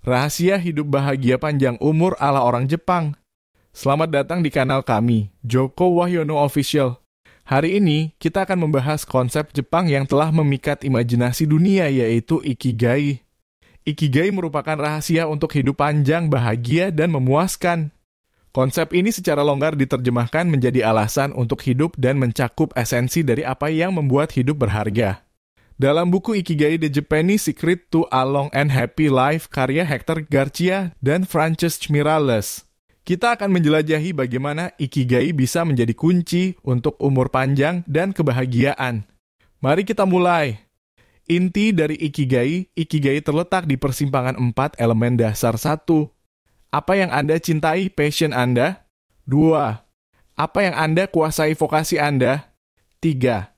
Rahasia hidup bahagia panjang umur ala orang Jepang. Selamat datang di kanal kami, Joko Wahyono Official. Hari ini kita akan membahas konsep Jepang yang telah memikat imajinasi dunia, yaitu Ikigai. Ikigai merupakan rahasia untuk hidup panjang, bahagia, dan memuaskan. Konsep ini secara longgar diterjemahkan menjadi alasan untuk hidup dan mencakup esensi dari apa yang membuat hidup berharga. Dalam buku Ikigai The Japanese Secret to a Long and Happy Life karya Hector Garcia dan Frances Miralles, kita akan menjelajahi bagaimana Ikigai bisa menjadi kunci untuk umur panjang dan kebahagiaan. Mari kita mulai. Inti dari Ikigai terletak di persimpangan 4 elemen dasar. 1. Apa yang Anda cintai, passion Anda? 2. Apa yang Anda kuasai, vokasi Anda? 3.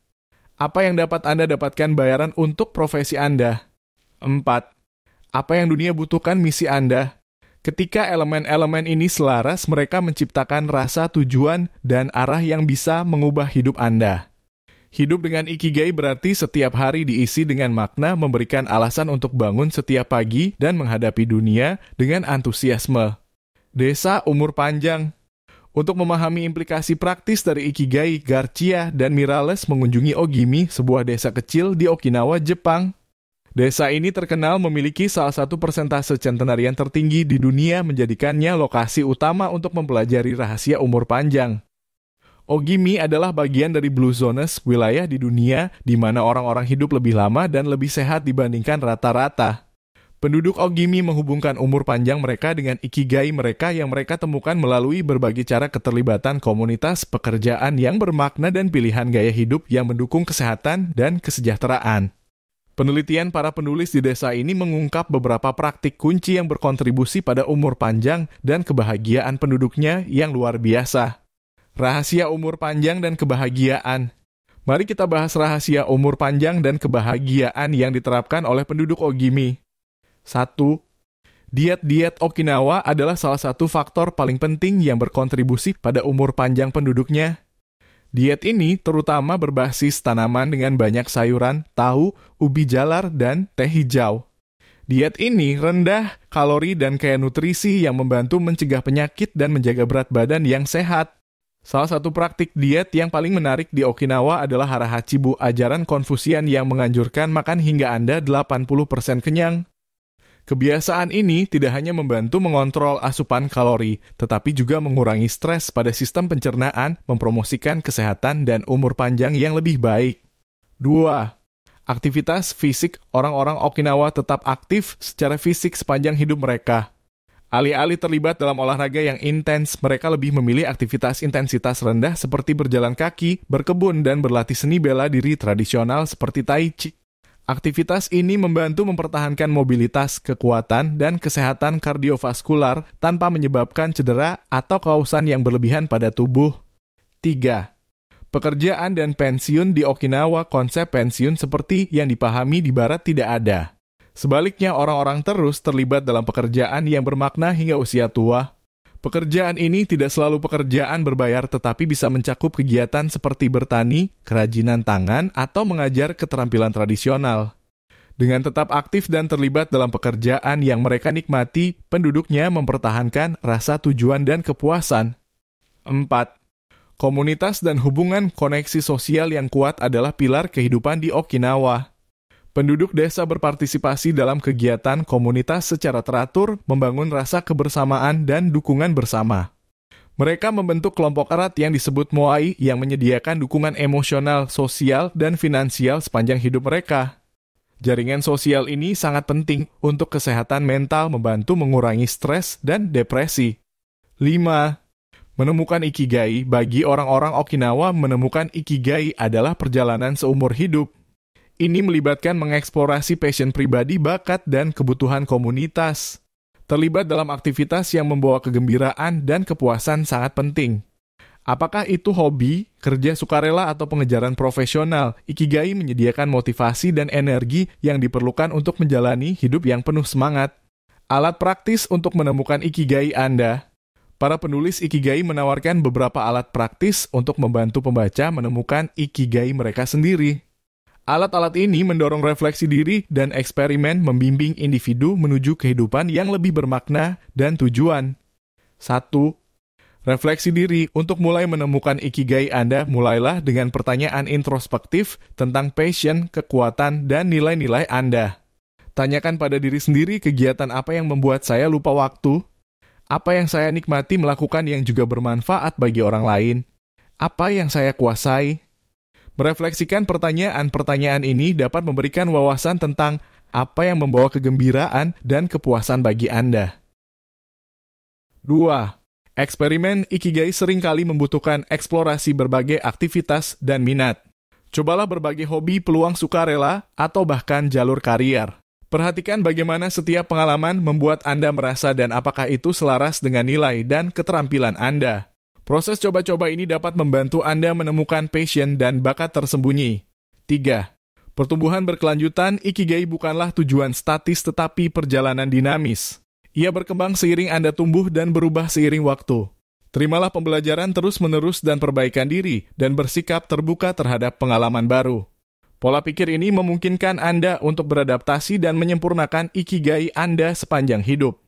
Apa yang dapat Anda dapatkan bayaran untuk profesi Anda? 4. Apa yang dunia butuhkan, misi Anda? Ketika elemen-elemen ini selaras, mereka menciptakan rasa tujuan dan arah yang bisa mengubah hidup Anda. Hidup dengan Ikigai berarti setiap hari diisi dengan makna, memberikan alasan untuk bangun setiap pagi dan menghadapi dunia dengan antusiasme. Desa umur panjang. Untuk memahami implikasi praktis dari Ikigai, Garcia dan Miralles mengunjungi Ogimi, sebuah desa kecil di Okinawa, Jepang. Desa ini terkenal memiliki salah satu persentase centenarian tertinggi di dunia, menjadikannya lokasi utama untuk mempelajari rahasia umur panjang. Ogimi adalah bagian dari Blue Zones, wilayah di dunia di mana orang-orang hidup lebih lama dan lebih sehat dibandingkan rata-rata. Penduduk Ogimi menghubungkan umur panjang mereka dengan Ikigai mereka yang mereka temukan melalui berbagai cara keterlibatan komunitas, pekerjaan yang bermakna, dan pilihan gaya hidup yang mendukung kesehatan dan kesejahteraan. Penelitian para penulis di desa ini mengungkap beberapa praktik kunci yang berkontribusi pada umur panjang dan kebahagiaan penduduknya yang luar biasa. Rahasia umur panjang dan kebahagiaan. Mari kita bahas rahasia umur panjang dan kebahagiaan yang diterapkan oleh penduduk Ogimi. 1. Diet-diet Okinawa adalah salah satu faktor paling penting yang berkontribusi pada umur panjang penduduknya. Diet ini terutama berbasis tanaman dengan banyak sayuran, tahu, ubi jalar, dan teh hijau. Diet ini rendah kalori dan kaya nutrisi yang membantu mencegah penyakit dan menjaga berat badan yang sehat. Salah satu praktik diet yang paling menarik di Okinawa adalah hara hachibu, ajaran Konfusian yang menganjurkan makan hingga Anda 80% kenyang. Kebiasaan ini tidak hanya membantu mengontrol asupan kalori, tetapi juga mengurangi stres pada sistem pencernaan, mempromosikan kesehatan dan umur panjang yang lebih baik. 2. Aktivitas fisik. Orang-orang Okinawa tetap aktif secara fisik sepanjang hidup mereka. Alih-alih terlibat dalam olahraga yang intens, mereka lebih memilih aktivitas intensitas rendah seperti berjalan kaki, berkebun, dan berlatih seni bela diri tradisional seperti Tai Chi. Aktivitas ini membantu mempertahankan mobilitas, kekuatan, dan kesehatan kardiovaskular tanpa menyebabkan cedera atau kelausan yang berlebihan pada tubuh. 3. Pekerjaan dan pensiun di Okinawa. Konsep pensiun seperti yang dipahami di Barat tidak ada. Sebaliknya, orang-orang terus terlibat dalam pekerjaan yang bermakna hingga usia tua. Pekerjaan ini tidak selalu pekerjaan berbayar, tetapi bisa mencakup kegiatan seperti bertani, kerajinan tangan, atau mengajar keterampilan tradisional. Dengan tetap aktif dan terlibat dalam pekerjaan yang mereka nikmati, penduduknya mempertahankan rasa tujuan dan kepuasan. 4. Komunitas dan hubungan koneksi sosial yang kuat adalah pilar kehidupan di Okinawa. Penduduk desa berpartisipasi dalam kegiatan komunitas secara teratur, membangun rasa kebersamaan dan dukungan bersama. Mereka membentuk kelompok erat yang disebut moai yang menyediakan dukungan emosional, sosial, dan finansial sepanjang hidup mereka. Jaringan sosial ini sangat penting untuk kesehatan mental, membantu mengurangi stres dan depresi. 5. Menemukan Ikigai. Bagi orang-orang Okinawa, menemukan Ikigai adalah perjalanan seumur hidup. Ini melibatkan mengeksplorasi passion pribadi, bakat, dan kebutuhan komunitas. Terlibat dalam aktivitas yang membawa kegembiraan dan kepuasan sangat penting. Apakah itu hobi, kerja sukarela, atau pengejaran profesional, Ikigai menyediakan motivasi dan energi yang diperlukan untuk menjalani hidup yang penuh semangat. Alat praktis untuk menemukan Ikigai Anda. Para penulis Ikigai menawarkan beberapa alat praktis untuk membantu pembaca menemukan Ikigai mereka sendiri. Alat-alat ini mendorong refleksi diri dan eksperimen membimbing individu menuju kehidupan yang lebih bermakna dan tujuan. 1. Refleksi diri. Untuk mulai menemukan ikigai Anda, mulailah dengan pertanyaan introspektif tentang passion, kekuatan, dan nilai-nilai Anda. Tanyakan pada diri sendiri kegiatan apa yang membuat saya lupa waktu, apa yang saya nikmati melakukan yang juga bermanfaat bagi orang lain, apa yang saya kuasai. Merefleksikan pertanyaan-pertanyaan ini dapat memberikan wawasan tentang apa yang membawa kegembiraan dan kepuasan bagi Anda. 2. Eksperimen Ikigai seringkali membutuhkan eksplorasi berbagai aktivitas dan minat. Cobalah berbagai hobi, peluang sukarela, atau bahkan jalur karier. Perhatikan bagaimana setiap pengalaman membuat Anda merasa dan apakah itu selaras dengan nilai dan keterampilan Anda. Proses coba-coba ini dapat membantu Anda menemukan passion dan bakat tersembunyi. 3. Pertumbuhan berkelanjutan. Ikigai bukanlah tujuan statis tetapi perjalanan dinamis. Ia berkembang seiring Anda tumbuh dan berubah seiring waktu. Terimalah pembelajaran terus-menerus dan perbaikan diri, dan bersikap terbuka terhadap pengalaman baru. Pola pikir ini memungkinkan Anda untuk beradaptasi dan menyempurnakan ikigai Anda sepanjang hidup.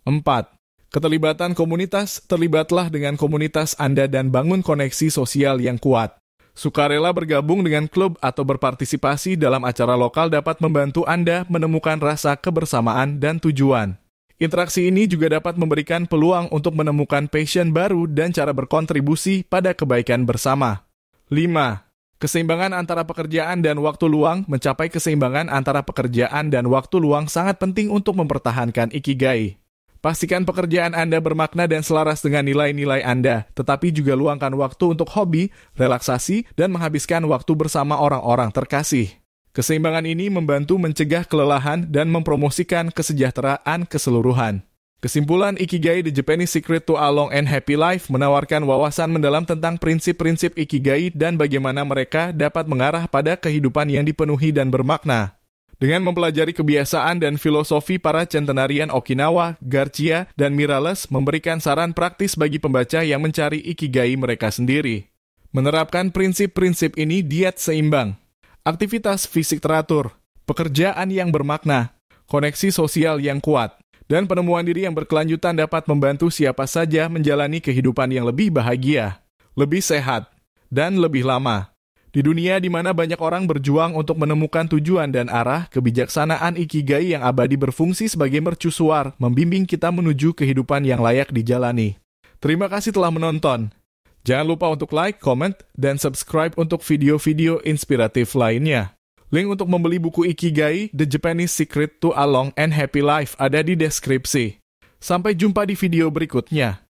4. Keterlibatan komunitas. Terlibatlah dengan komunitas Anda dan bangun koneksi sosial yang kuat. Sukarela bergabung dengan klub atau berpartisipasi dalam acara lokal dapat membantu Anda menemukan rasa kebersamaan dan tujuan. Interaksi ini juga dapat memberikan peluang untuk menemukan passion baru dan cara berkontribusi pada kebaikan bersama. 5. Keseimbangan antara pekerjaan dan waktu luang. Mencapai keseimbangan antara pekerjaan dan waktu luang sangat penting untuk mempertahankan ikigai. Pastikan pekerjaan Anda bermakna dan selaras dengan nilai-nilai Anda, tetapi juga luangkan waktu untuk hobi, relaksasi, dan menghabiskan waktu bersama orang-orang terkasih. Keseimbangan ini membantu mencegah kelelahan dan mempromosikan kesejahteraan keseluruhan. Kesimpulan Ikigai The Japanese Secret to a Long and Happy Life menawarkan wawasan mendalam tentang prinsip-prinsip Ikigai dan bagaimana mereka dapat mengarah pada kehidupan yang dipenuhi dan bermakna. Dengan mempelajari kebiasaan dan filosofi para centenarian Okinawa, Garcia, dan Miralles memberikan saran praktis bagi pembaca yang mencari ikigai mereka sendiri. Menerapkan prinsip-prinsip ini diet seimbang, aktivitas fisik teratur, pekerjaan yang bermakna, koneksi sosial yang kuat, dan penemuan diri yang berkelanjutan dapat membantu siapa saja menjalani kehidupan yang lebih bahagia, lebih sehat, dan lebih lama. Di dunia di mana banyak orang berjuang untuk menemukan tujuan dan arah, kebijaksanaan ikigai yang abadi berfungsi sebagai mercusuar, membimbing kita menuju kehidupan yang layak dijalani. Terima kasih telah menonton. Jangan lupa untuk like, comment, dan subscribe untuk video-video inspiratif lainnya. Link untuk membeli buku Ikigai, The Japanese Secret to a Long and Happy Life ada di deskripsi. Sampai jumpa di video berikutnya.